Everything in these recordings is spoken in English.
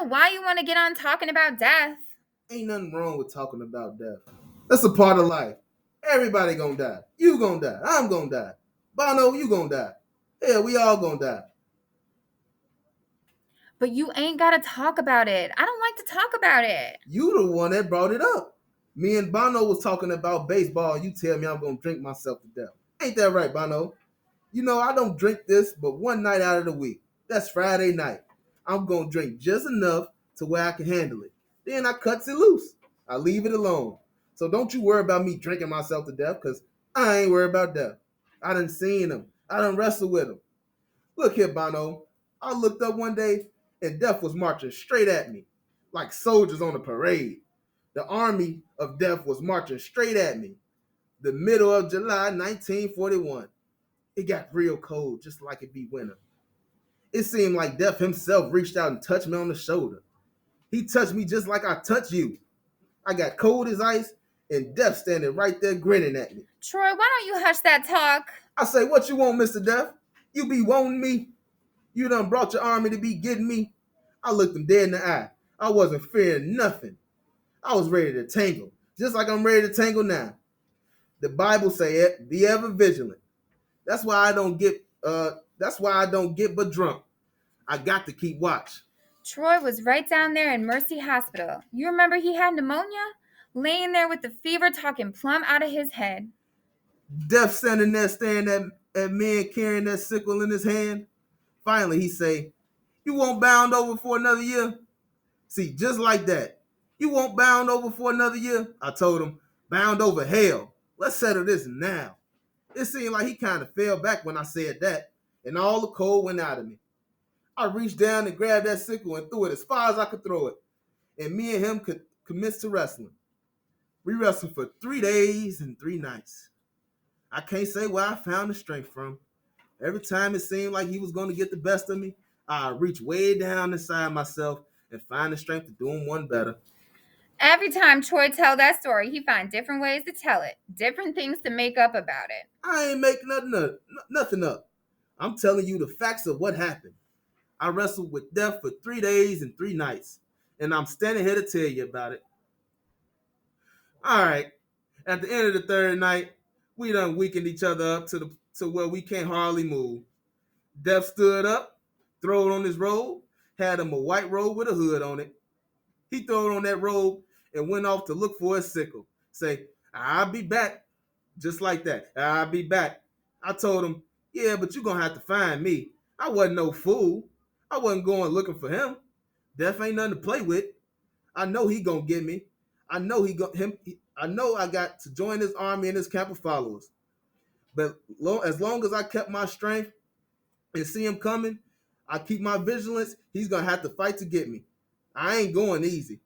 know why you want to get on talking about death. Ain't nothing wrong with talking about death. That's a part of life. Everybody gonna die. You gonna die. I'm gonna die. Bono, you gonna die. Yeah, we all gonna die. But you ain't got to talk about it. I don't like to talk about it. You the one that brought it up. Me and Bono was talking about baseball. You tell me I'm gonna drink myself to death. Ain't that right, Bono? You know I don't drink this but one night out of the week. That's Friday night. I'm gonna drink just enough to where I can handle it. Then I cuts it loose. I leave it alone. So don't you worry about me drinking myself to death, because I ain't worried about death. I done seen him. I done wrestled with him. Look here, Bono. I looked up one day and death was marching straight at me, like soldiers on a parade. The army of death was marching straight at me. The middle of July 1941. It got real cold, just like it be winter. It seemed like death himself reached out and touched me on the shoulder. He touched me just like I touched you. I got cold as ice and death standing right there grinning at me. Troy, why don't you hush that talk? I say, what you want, Mr. Death? You be wanting me? You done brought your army to be getting me? I looked him dead in the eye. I wasn't fearing nothing. I was ready to tangle, just like I'm ready to tangle now. The Bible say it, be ever vigilant. That's why I don't get but drunk. I got to keep watch. Troy was right down there in Mercy Hospital. You remember he had pneumonia? Laying there with the fever talking plumb out of his head. Death standing there staring at me and carrying that sickle in his hand. Finally, he say, you won't bound over for another year? See, just like that. You won't bound over for another year? I told him, bound over hell. Let's settle this now. It seemed like he kind of fell back when I said that, and all the cold went out of me. I reached down and grabbed that sickle and threw it as far as I could throw it. And me and him commenced to wrestling. We wrestled for 3 days and 3 nights. I can't say where I found the strength from. Every time it seemed like he was going to get the best of me, I'd reach way down inside myself and find the strength to do him one better. Every time Troy tell that story, he find different ways to tell it, different things to make up about it. I ain't making nothing up. I'm telling you the facts of what happened. I wrestled with death for 3 days and 3 nights, and I'm standing here to tell you about it. All right. At the end of the third night, we done weakened each other up to where we can't hardly move. Death stood up, throwed on his robe, had him a white robe with a hood on it. He threw on that robe and went off to look for his sickle. Say, I'll be back. Just like that. I'll be back. I told him, yeah, but you're going to have to find me. I wasn't no fool. I wasn't going looking for him. Death ain't nothing to play with. I know he going to get me. I know I know I got to join his army and his camp of followers. But as long as I kept my strength and see him coming, I keep my vigilance, he's going to have to fight to get me. I ain't going easy.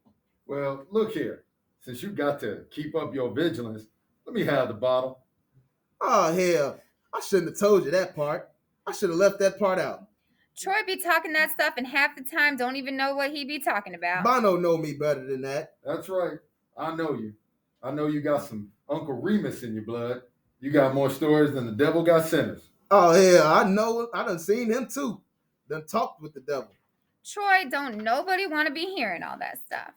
Well, look here. Since you got to keep up your vigilance, let me have the bottle. Oh, hell. I shouldn't have told you that part. I should have left that part out. Troy be talking that stuff and half the time don't even know what he be talking about. Bono know me better than that. That's right. I know you. I know you got some Uncle Remus in your blood. You got more stories than the devil got sinners. Oh, hell, I know. I done seen him too. Done talked with the devil. Troy, don't nobody want to be hearing all that stuff.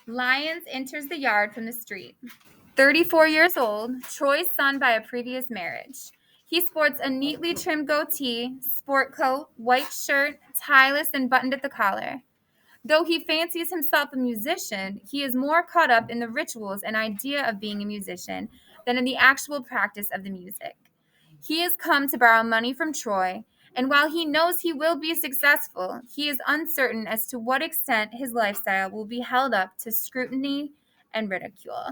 Lyons enters the yard from the street. 34 years old, Troy's son by a previous marriage. He sports a neatly trimmed goatee, sport coat, white shirt, tieless and buttoned at the collar. Though he fancies himself a musician, he is more caught up in the rituals and idea of being a musician than in the actual practice of the music. He has come to borrow money from Troy, and while he knows he will be successful, he is uncertain as to what extent his lifestyle will be held up to scrutiny and ridicule.